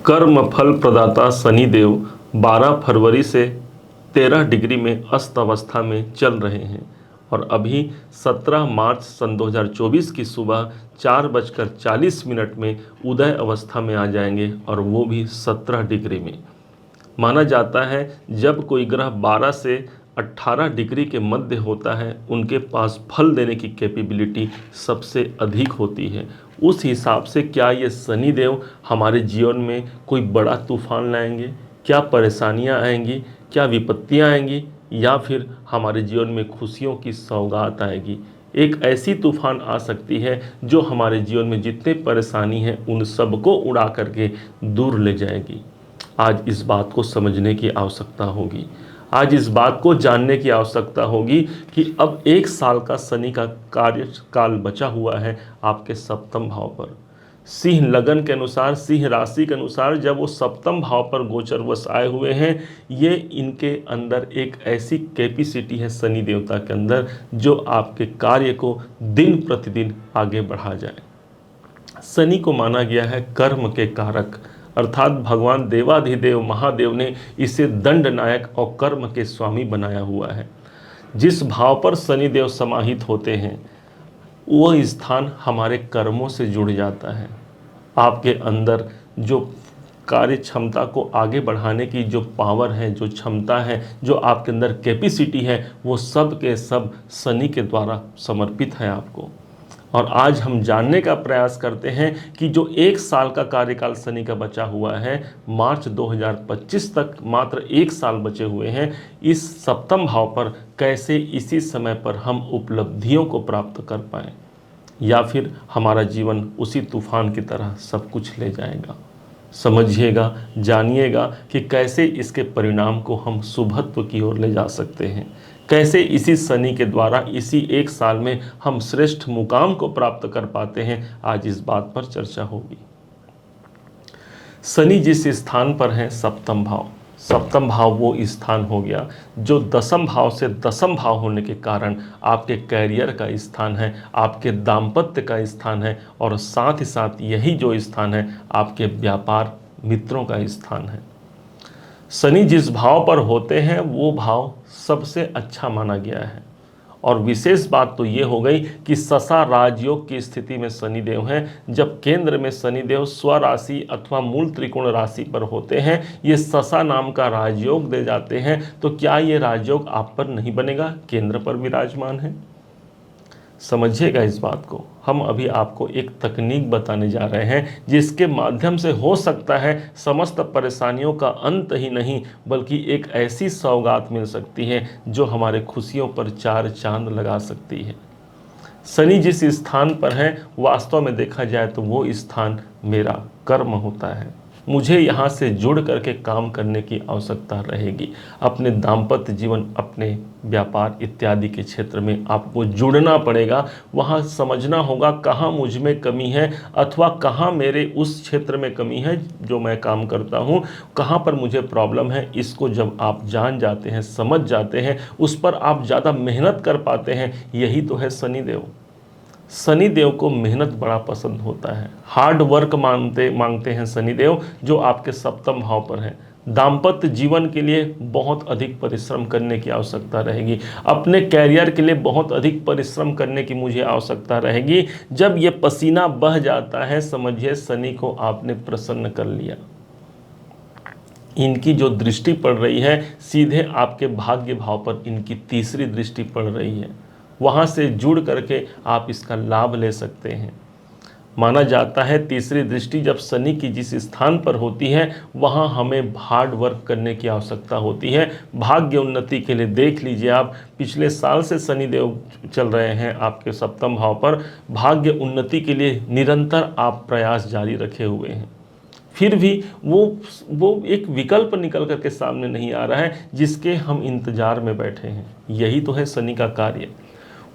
कर्म फल प्रदाता शनिदेव 12 फरवरी से 13 डिग्री में अस्त अवस्था में चल रहे हैं और अभी 17 मार्च सन 2024 की सुबह 4:40 में उदय अवस्था में आ जाएंगे और वो भी 17 डिग्री में। माना जाता है जब कोई ग्रह 12 से 18 डिग्री के मध्य होता है उनके पास फल देने की कैपेबिलिटी सबसे अधिक होती है। उस हिसाब से क्या ये शनिदेव हमारे जीवन में कोई बड़ा तूफान लाएंगे, क्या परेशानियां आएंगी, क्या विपत्तियां आएंगी या फिर हमारे जीवन में खुशियों की सौगात आएगी। एक ऐसी तूफान आ सकती है जो हमारे जीवन में जितने परेशानी हैं उन सबको उड़ा करके दूर ले जाएगी। आज इस बात को समझने की आवश्यकता होगी, आज इस बात को जानने की आवश्यकता होगी कि अब 1 साल का शनि का कार्यकाल बचा हुआ है आपके सप्तम भाव पर। सिंह लगन के अनुसार, सिंह राशि के अनुसार जब वो सप्तम भाव पर गोचरवश आए हुए हैं, ये इनके अंदर एक ऐसी कैपेसिटी है शनि देवता के अंदर जो आपके कार्य को दिन प्रतिदिन आगे बढ़ा जाए। शनि को माना गया है कर्म के कारक, अर्थात भगवान देवाधिदेव महादेव ने इसे दंड नायक और कर्म के स्वामी बनाया हुआ है। जिस भाव पर शनिदेव समाहित होते हैं वह स्थान हमारे कर्मों से जुड़ जाता है। आपके अंदर जो कार्य क्षमता को आगे बढ़ाने की जो पावर है, जो क्षमता है, जो आपके अंदर कैपेसिटी है, वो सब के सब शनि के द्वारा समर्पित है आपको। और आज हम जानने का प्रयास करते हैं कि जो 1 साल का कार्यकाल शनि का बचा हुआ है, मार्च 2025 तक मात्र 1 साल बचे हुए हैं, इस सप्तम भाव पर कैसे इसी समय पर हम उपलब्धियों को प्राप्त कर पाएं या फिर हमारा जीवन उसी तूफान की तरह सब कुछ ले जाएगा। समझिएगा, जानिएगा कि कैसे इसके परिणाम को हम शुभत्व की ओर ले जा सकते हैं, कैसे इसी शनि के द्वारा इसी 1 साल में हम श्रेष्ठ मुकाम को प्राप्त कर पाते हैं। आज इस बात पर चर्चा होगी। शनि जिस स्थान पर है सप्तम भाव, सप्तम भाव वो स्थान हो गया जो दसम भाव से दसम भाव होने के कारण आपके कैरियर का स्थान है, आपके दाम्पत्य का स्थान है और साथ ही साथ यही जो स्थान है आपके व्यापार मित्रों का स्थान है। शनि जिस भाव पर होते हैं वो भाव सबसे अच्छा माना गया है और विशेष बात तो ये हो गई कि ससा राजयोग की स्थिति में शनिदेव हैं। जब केंद्र में शनिदेव स्वराशि अथवा मूल त्रिकोण राशि पर होते हैं, ये ससा नाम का राजयोग दे जाते हैं, तो क्या ये राजयोग आप पर नहीं बनेगा? केंद्र पर विराजमान है। समझिएगा इस बात को। हम अभी आपको एक तकनीक बताने जा रहे हैं जिसके माध्यम से हो सकता है समस्त परेशानियों का अंत ही नहीं बल्कि एक ऐसी सौगात मिल सकती है जो हमारे खुशियों पर 4 चांद लगा सकती है। शनि जिस स्थान पर है वास्तव में देखा जाए तो वो स्थान मेरा कर्म होता है। मुझे यहाँ से जुड़ करके काम करने की आवश्यकता रहेगी। अपने दाम्पत्य जीवन, अपने व्यापार इत्यादि के क्षेत्र में आपको जुड़ना पड़ेगा। वहाँ समझना होगा कहाँ मुझ में कमी है अथवा कहाँ मेरे उस क्षेत्र में कमी है जो मैं काम करता हूँ, कहाँ पर मुझे प्रॉब्लम है। इसको जब आप जान जाते हैं, समझ जाते हैं, उस पर आप ज़्यादा मेहनत कर पाते हैं। यही तो है शनिदेव। शनिदेव को मेहनत बड़ा पसंद होता है, हार्ड वर्क मांगते हैं शनिदेव जो आपके सप्तम भाव पर है। दाम्पत्य जीवन के लिए बहुत अधिक परिश्रम करने की आवश्यकता रहेगी, अपने कैरियर के लिए बहुत अधिक परिश्रम करने की मुझे आवश्यकता रहेगी। जब ये पसीना बह जाता है समझिए शनि को आपने प्रसन्न कर लिया। इनकी जो दृष्टि पड़ रही है सीधे आपके भाग्य भाव पर इनकी तीसरी दृष्टि पड़ रही है, वहाँ से जुड़ करके आप इसका लाभ ले सकते हैं। माना जाता है तीसरी दृष्टि जब शनि की जिस स्थान पर होती है वहाँ हमें हार्ड वर्क करने की आवश्यकता होती है। भाग्य उन्नति के लिए देख लीजिए आप, पिछले साल से शनिदेव चल रहे हैं आपके सप्तम भाव पर। भाग्य उन्नति के लिए निरंतर आप प्रयास जारी रखे हुए हैं, फिर भी वो एक विकल्प निकल करके सामने नहीं आ रहा है जिसके हम इंतजार में बैठे हैं। यही तो है शनि का कार्य।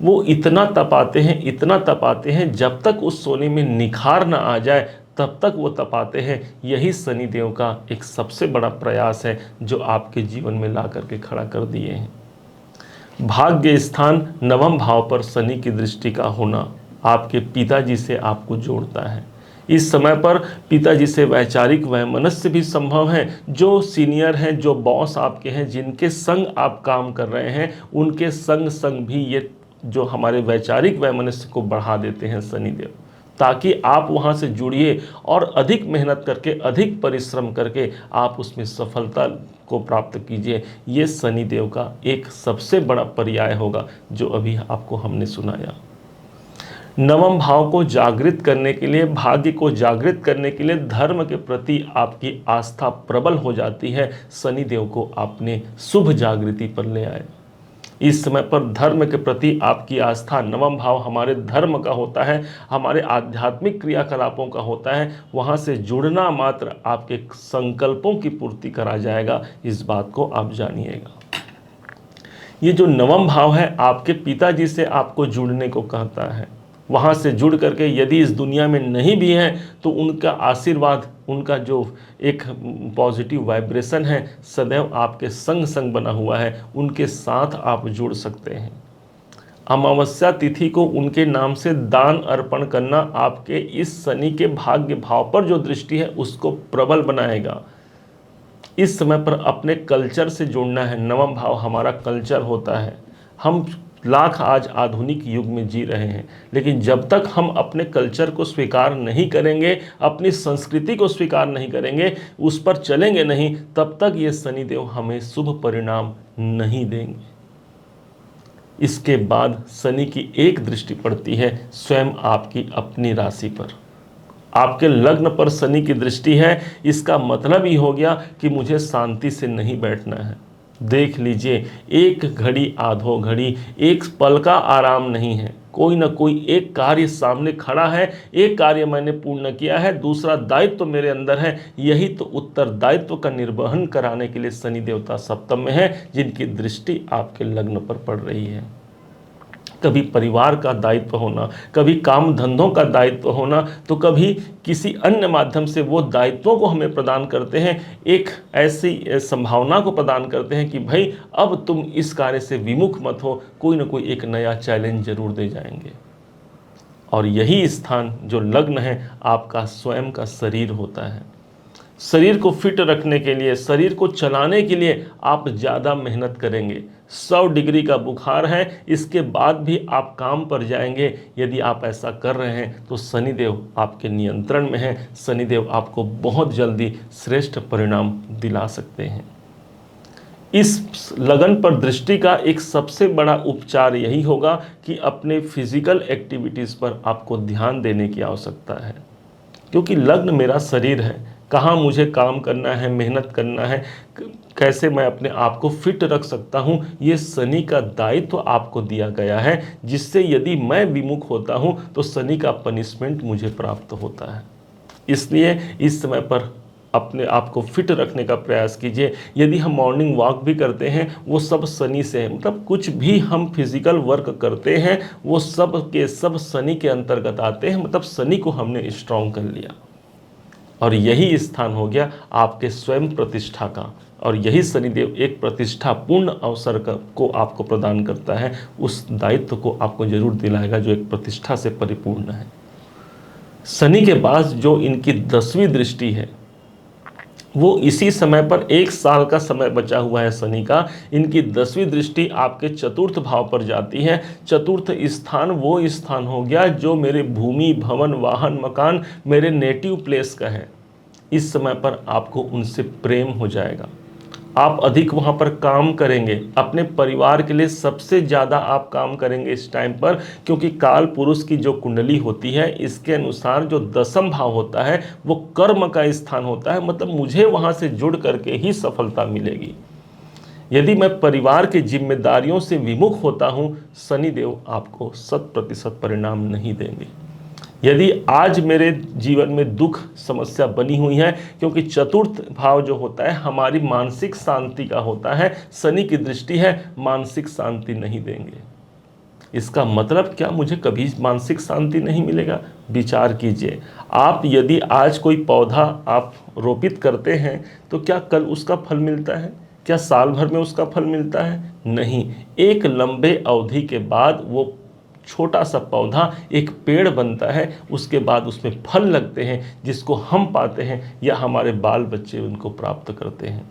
वो इतना तपाते हैं, इतना तपाते हैं, जब तक उस सोने में निखार ना आ जाए तब तक वो तपाते हैं। यही शनिदेव का एक सबसे बड़ा प्रयास है जो आपके जीवन में ला करके खड़ा कर दिए हैं। भाग्य स्थान नवम भाव पर शनि की दृष्टि का होना आपके पिताजी से आपको जोड़ता है। इस समय पर पिताजी से वैचारिक वैमनस्य भी संभव है। जो सीनियर हैं, जो बॉस आपके हैं, जिनके संग आप काम कर रहे हैं, उनके संग संग भी ये जो हमारे वैचारिक वैमनस्य को बढ़ा देते हैं शनिदेव, ताकि आप वहाँ से जुड़िए और अधिक मेहनत करके, अधिक परिश्रम करके आप उसमें सफलता को प्राप्त कीजिए। ये शनिदेव का एक सबसे बड़ा पर्याय होगा जो अभी आपको हमने सुनाया। नवम भाव को जागृत करने के लिए, भाग्य को जागृत करने के लिए धर्म के प्रति आपकी आस्था प्रबल हो जाती है। शनिदेव को आपने शुभ जागृति पर ले आए। इस समय पर धर्म के प्रति आपकी आस्था, नवम भाव हमारे धर्म का होता है, हमारे आध्यात्मिक क्रियाकलापों का होता है। वहाँ से जुड़ना मात्र आपके संकल्पों की पूर्ति करा जाएगा, इस बात को आप जानिएगा। ये जो नवम भाव है आपके पिताजी से आपको जुड़ने को कहता है। वहाँ से जुड़ करके यदि इस दुनिया में नहीं भी हैं तो उनका आशीर्वाद, उनका जो एक पॉजिटिव वाइब्रेशन है सदैव आपके संग संग बना हुआ है, उनके साथ आप जुड़ सकते हैं। अमावस्या तिथि को उनके नाम से दान अर्पण करना आपके इस शनि के भाग्य भाव पर जो दृष्टि है उसको प्रबल बनाएगा। इस समय पर अपने कल्चर से जुड़ना है। नवम भाव हमारा कल्चर होता है। हम लाख आज आधुनिक युग में जी रहे हैं, लेकिन जब तक हम अपने कल्चर को स्वीकार नहीं करेंगे, अपनी संस्कृति को स्वीकार नहीं करेंगे, उस पर चलेंगे नहीं, तब तक ये शनिदेव हमें शुभ परिणाम नहीं देंगे। इसके बाद शनि की एक दृष्टि पड़ती है स्वयं आपकी अपनी राशि पर। आपके लग्न पर शनि की दृष्टि है, इसका मतलब ही हो गया कि मुझे शांति से नहीं बैठना है। देख लीजिए, एक घड़ी आधो घड़ी, एक पल का आराम नहीं है। कोई ना कोई एक कार्य सामने खड़ा है, एक कार्य मैंने पूर्ण किया है, दूसरा दायित्व तो मेरे अंदर है। यही तो उत्तरदायित्व का निर्वहन कराने के लिए शनि देवता सप्तम में है, जिनकी दृष्टि आपके लग्न पर पड़ रही है। कभी परिवार का दायित्व होना, कभी काम धंधों का दायित्व होना, तो कभी किसी अन्य माध्यम से वो दायित्वों को हमें प्रदान करते हैं, एक ऐसी संभावना को प्रदान करते हैं कि भाई अब तुम इस कार्य से विमुख मत हो, कोई ना कोई एक नया चैलेंज जरूर दे जाएंगे। और यही स्थान जो लग्न है आपका स्वयं का शरीर होता है। शरीर को फिट रखने के लिए, शरीर को चलाने के लिए आप ज़्यादा मेहनत करेंगे। 100 डिग्री का बुखार है, इसके बाद भी आप काम पर जाएंगे। यदि आप ऐसा कर रहे हैं तो शनिदेव आपके नियंत्रण में है। शनिदेव आपको बहुत जल्दी श्रेष्ठ परिणाम दिला सकते हैं। इस लगन पर दृष्टि का एक सबसे बड़ा उपचार यही होगा कि अपने फिजिकल एक्टिविटीज़ पर आपको ध्यान देने की आवश्यकता है, क्योंकि लग्न मेरा शरीर है। कहाँ मुझे काम करना है, मेहनत करना है, कैसे मैं अपने आप को फिट रख सकता हूँ, ये शनि का दायित्व आपको दिया गया है, जिससे यदि मैं विमुख होता हूँ तो शनि का पनिशमेंट मुझे प्राप्त होता है। इसलिए इस समय पर अपने आप को फिट रखने का प्रयास कीजिए। यदि हम मॉर्निंग वॉक भी करते हैं वो सब शनि से है, मतलब कुछ भी हम फिजिकल वर्क करते हैं वो सब के सब शनि के अंतर्गत आते हैं, मतलब शनि को हमने स्ट्रॉन्ग कर लिया। और यही स्थान हो गया आपके स्वयं प्रतिष्ठा का, और यही शनिदेव एक प्रतिष्ठापूर्ण अवसर को आपको प्रदान करता है। उस दायित्व को आपको जरूर दिलाएगा जो एक प्रतिष्ठा से परिपूर्ण है। शनि के पास जो इनकी 10वीं दृष्टि है वो इसी समय पर 1 साल का समय बचा हुआ है शनि का। इनकी 10वीं दृष्टि आपके चतुर्थ भाव पर जाती है। चतुर्थ स्थान वो स्थान हो गया जो मेरे भूमि, भवन, वाहन, मकान, मेरे नेटिव प्लेस का है। इस समय पर आपको उनसे प्रेम हो जाएगा। आप अधिक वहाँ पर काम करेंगे, अपने परिवार के लिए सबसे ज़्यादा आप काम करेंगे इस टाइम पर, क्योंकि काल पुरुष की जो कुंडली होती है इसके अनुसार जो 10म भाव होता है वो कर्म का स्थान होता है, मतलब मुझे वहाँ से जुड़ करके ही सफलता मिलेगी। यदि मैं परिवार की जिम्मेदारियों से विमुख होता हूँ, शनिदेव आपको 100% परिणाम नहीं देंगे। यदि आज मेरे जीवन में दुख समस्या बनी हुई है, क्योंकि चतुर्थ भाव जो होता है हमारी मानसिक शांति का होता है, शनि की दृष्टि है, मानसिक शांति नहीं देंगे। इसका मतलब क्या, मुझे कभी मानसिक शांति नहीं मिलेगा? विचार कीजिए। आप यदि आज कोई पौधा आप रोपित करते हैं तो क्या कल उसका फल मिलता है? क्या साल भर में उसका फल मिलता है? नहीं। एक लंबे अवधि के बाद वो छोटा सा पौधा एक पेड़ बनता है, उसके बाद उसमें फल लगते हैं जिसको हम पाते हैं या हमारे बाल बच्चे उनको प्राप्त करते हैं।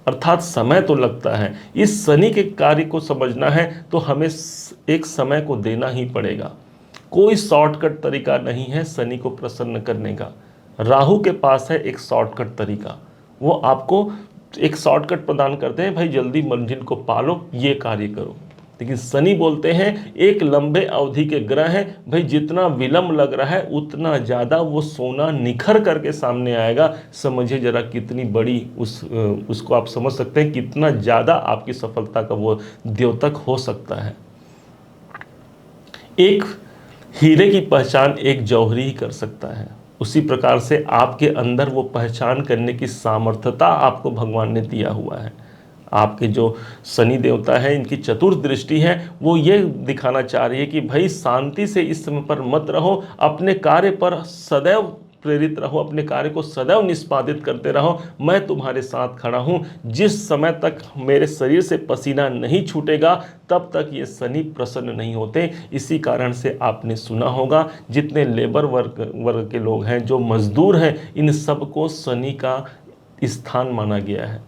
अर्थात समय तो लगता है। इस शनि के कार्य को समझना है तो हमें एक समय को देना ही पड़ेगा। कोई शॉर्टकट तरीका नहीं है शनि को प्रसन्न करने का। राहु के पास है एक शॉर्टकट तरीका, वो आपको एक शॉर्टकट प्रदान करते हैं, भाई जल्दी मंजिल को पालो, ये कार्य करो। लेकिन शनि बोलते हैं एक लंबे अवधि के ग्रह हैं, भाई जितना विलंब लग रहा है उतना ज़्यादा वो सोना निखर करके सामने आएगा। समझिए जरा कितनी बड़ी उसको आप समझ सकते हैं कितना ज़्यादा आपकी सफलता का वो द्योतक हो सकता है। एक हीरे की पहचान एक जौहरी ही कर सकता है, उसी प्रकार से आपके अंदर वो पहचान करने की सामर्थ्यता आपको भगवान ने दिया हुआ है। आपके जो शनि देवता है इनकी चतुर्थ दृष्टि है, वो ये दिखाना चाह रही है कि भाई शांति से इस समय पर मत रहो, अपने कार्य पर सदैव प्रेरित रहो, अपने कार्य को सदैव निष्पादित करते रहो, मैं तुम्हारे साथ खड़ा हूँ। जिस समय तक मेरे शरीर से पसीना नहीं छूटेगा तब तक ये शनि प्रसन्न नहीं होते। इसी कारण से आपने सुना होगा जितने लेबर वर्ग के लोग हैं, जो मजदूर हैं, इन सबको शनि का स्थान माना गया है।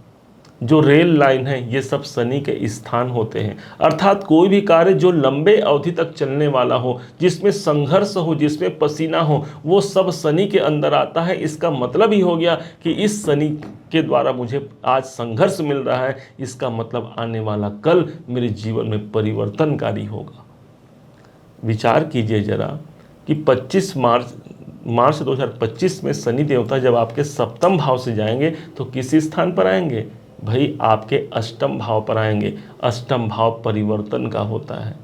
जो रेल लाइन है ये सब शनि के स्थान होते हैं। अर्थात कोई भी कार्य जो लंबे अवधि तक चलने वाला हो, जिसमें संघर्ष हो, जिसमें पसीना हो, वो सब शनि के अंदर आता है। इसका मतलब ही हो गया कि इस शनि के द्वारा मुझे आज संघर्ष मिल रहा है, इसका मतलब आने वाला कल मेरे जीवन में परिवर्तनकारी होगा। विचार कीजिए जरा कि 25 मार्च 2025 में शनि देवता जब आपके सप्तम भाव से जाएंगे तो किस स्थान पर आएंगे? भाई आपके अष्टम भाव पर आएंगे। अष्टम भाव परिवर्तन का होता है।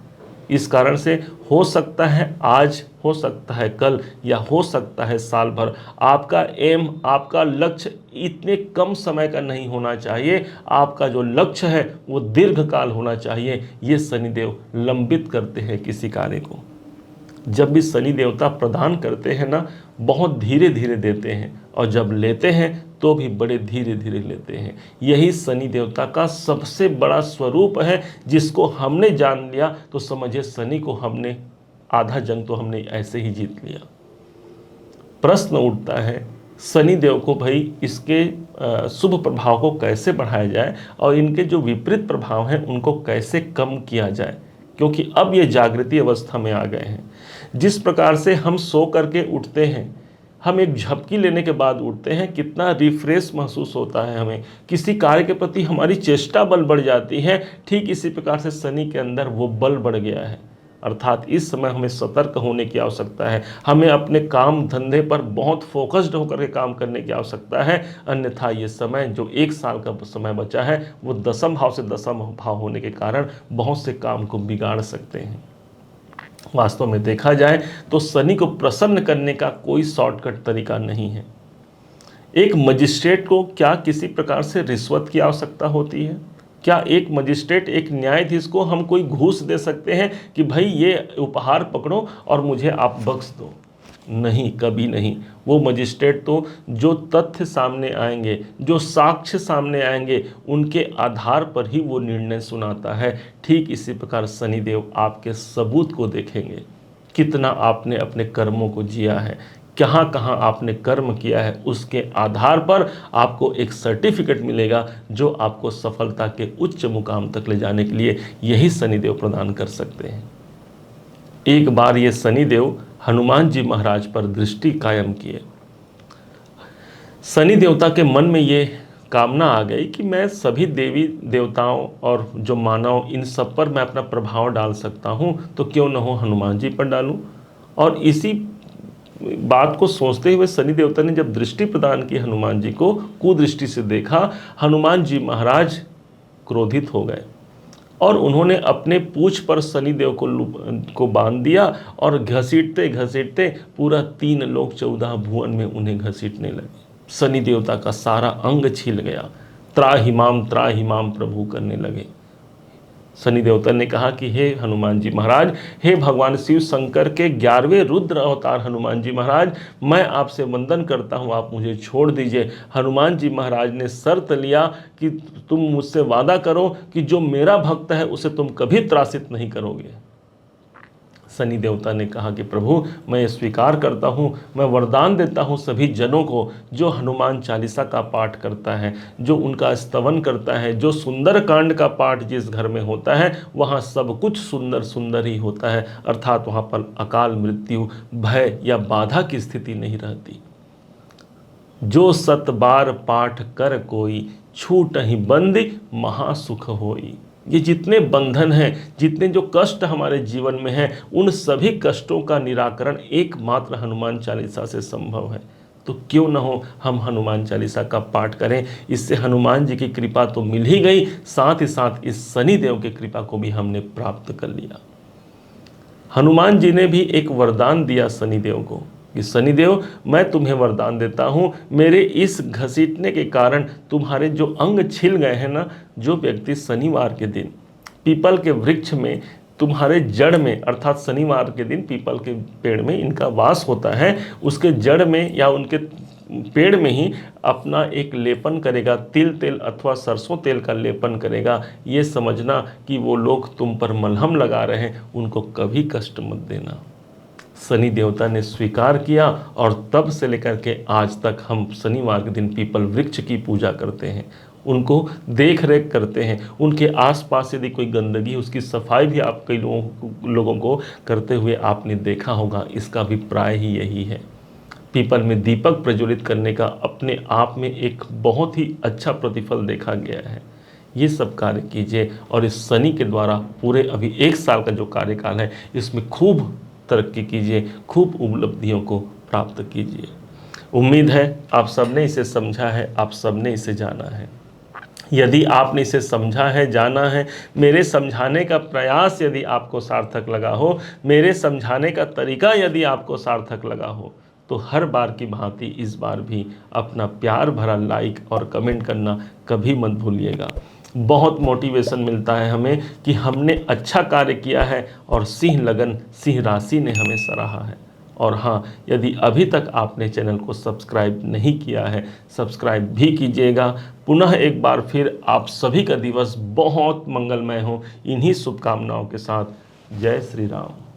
इस कारण से हो सकता है आज, हो सकता है कल, या हो सकता है साल भर, आपका एम, आपका लक्ष्य इतने कम समय का नहीं होना चाहिए। आपका जो लक्ष्य है वो दीर्घकाल होना चाहिए। ये शनिदेव लंबित करते हैं किसी कार्य को। जब भी शनि देवता प्रदान करते हैं ना, बहुत धीरे धीरे देते हैं, और जब लेते हैं तो भी बड़े धीरे धीरे लेते हैं। यही शनि देवता का सबसे बड़ा स्वरूप है। जिसको हमने जान लिया तो समझिए शनि को हमने आधा जंग तो हमने ऐसे ही जीत लिया। प्रश्न उठता है शनि देव को भाई इसके शुभ प्रभाव को कैसे बढ़ाया जाए और इनके जो विपरीत प्रभाव हैं उनको कैसे कम किया जाए, क्योंकि अब ये जागृति अवस्था में आ गए हैं। जिस प्रकार से हम सो करके उठते हैं, हम एक झपकी लेने के बाद उठते हैं, कितना रिफ्रेश महसूस होता है, हमें किसी कार्य के प्रति हमारी चेष्टा बल बढ़ जाती है। ठीक इसी प्रकार से शनि के अंदर वो बल बढ़ गया है। अर्थात इस समय हमें सतर्क होने की आवश्यकता है। हमें अपने काम धंधे पर बहुत फोकस्ड होकर के काम करने की आवश्यकता है। अन्यथा ये समय जो 1 साल का समय बचा है वो दसम भाव से दसम भाव होने के कारण बहुत से काम को बिगाड़ सकते हैं। वास्तव में देखा जाए तो शनि को प्रसन्न करने का कोई शॉर्टकट तरीका नहीं है। एक मजिस्ट्रेट को क्या किसी प्रकार से रिश्वत की आवश्यकता होती है? क्या एक मजिस्ट्रेट, एक न्यायाधीश को हम कोई घूस दे सकते हैं कि भाई ये उपहार पकड़ो और मुझे आप बख्श दो? नहीं, कभी नहीं। वो मजिस्ट्रेट तो जो तथ्य सामने आएंगे, जो साक्ष्य सामने आएंगे, उनके आधार पर ही वो निर्णय सुनाता है। ठीक इसी प्रकार शनिदेव आपके सबूत को देखेंगे, कितना आपने अपने कर्मों को जिया है, कहाँ कहाँ आपने कर्म किया है, उसके आधार पर आपको एक सर्टिफिकेट मिलेगा जो आपको सफलता के उच्च मुकाम तक ले जाने के लिए यही शनिदेव प्रदान कर सकते हैं। एक बार ये शनिदेव हनुमान जी महाराज पर दृष्टि कायम किए। शनि देवता के मन में ये कामना आ गई कि मैं सभी देवी देवताओं और जो मानव, इन सब पर मैं अपना प्रभाव डाल सकता हूँ, तो क्यों न हो हनुमान जी पर डालूं। और इसी बात को सोचते हुए शनि देवता ने जब दृष्टि प्रदान की हनुमान जी को, कुदृष्टि से देखा, हनुमान जी महाराज क्रोधित हो गए और उन्होंने अपने पूंछ पर शनिदेव को बांध दिया और घसीटते घसीटते पूरा 3 लोक 14 भुवन में उन्हें घसीटने लगे। शनि देवता का सारा अंग छिल गया, त्राहिमाम प्रभु करने लगे। शनि देवता ने कहा कि हे हनुमान जी महाराज, हे भगवान शिव शंकर के 11वें रुद्र अवतार हनुमान जी महाराज, मैं आपसे वंदन करता हूँ, आप मुझे छोड़ दीजिए। हनुमान जी महाराज ने शर्त लिया कि तुम मुझसे वादा करो कि जो मेरा भक्त है उसे तुम कभी त्रासित नहीं करोगे। शनि देवता ने कहा कि प्रभु मैं ये स्वीकार करता हूँ, मैं वरदान देता हूँ सभी जनों को जो हनुमान चालीसा का पाठ करता है, जो उनका स्तवन करता है, जो सुंदर कांड का पाठ जिस घर में होता है वहाँ सब कुछ सुंदर सुंदर ही होता है, अर्थात वहाँ पर अकाल मृत्यु, भय या बाधा की स्थिति नहीं रहती। जो 7 बार पाठ कर कोई, छूट ही बंदी महासुख होई। ये जितने बंधन हैं, जितने जो कष्ट हमारे जीवन में हैं, उन सभी कष्टों का निराकरण एकमात्र हनुमान चालीसा से संभव है। तो क्यों न हो हम हनुमान चालीसा का पाठ करें। इससे हनुमान जी की कृपा तो मिल ही गई, साथ ही साथ इस शनि देव की कृपा को भी हमने प्राप्त कर लिया। हनुमान जी ने भी एक वरदान दिया शनि देव को कि शनिदेव मैं तुम्हें वरदान देता हूँ, मेरे इस घसीटने के कारण तुम्हारे जो अंग छिल गए हैं ना, जो व्यक्ति शनिवार के दिन पीपल के वृक्ष में तुम्हारे जड़ में, अर्थात शनिवार के दिन पीपल के पेड़ में इनका वास होता है, उसके जड़ में या उनके पेड़ में ही अपना एक लेपन करेगा, तिल तेल अथवा सरसों तेल का लेपन करेगा, ये समझना कि वो लोग तुम पर मलहम लगा रहे हैं, उनको कभी कष्ट मत देना। शनि देवता ने स्वीकार किया और तब से लेकर के आज तक हम शनिवार के दिन पीपल वृक्ष की पूजा करते हैं, उनको देख रेख करते हैं, उनके आसपास यदि कोई गंदगी उसकी सफाई भी आप कई लोगों को करते हुए आपने देखा होगा। इसका अभिप्राय ही यही है। पीपल में दीपक प्रज्वलित करने का अपने आप में एक बहुत ही अच्छा प्रतिफल देखा गया है। ये सब कार्य कीजिए और इस शनि के द्वारा पूरे अभी 1 साल का जो कार्यकाल है इसमें खूब तरक्की कीजिए, खूब उपलब्धियों को प्राप्त कीजिए। उम्मीद है आप सबने इसे समझा है, आप सबने इसे जाना है। यदि आपने इसे समझा है, जाना है, मेरे समझाने का प्रयास यदि आपको सार्थक लगा हो, मेरे समझाने का तरीका यदि आपको सार्थक लगा हो, तो हर बार की भांति इस बार भी अपना प्यार भरा लाइक और कमेंट करना कभी मत भूलिएगा। बहुत मोटिवेशन मिलता है हमें कि हमने अच्छा कार्य किया है और सिंह लगन, सिंह राशि ने हमें सराहा है। और हाँ, यदि अभी तक आपने चैनल को सब्सक्राइब नहीं किया है, सब्सक्राइब भी कीजिएगा। पुनः एक बार फिर आप सभी का दिवस बहुत मंगलमय हो, इन्हीं शुभकामनाओं के साथ। जय श्री राम।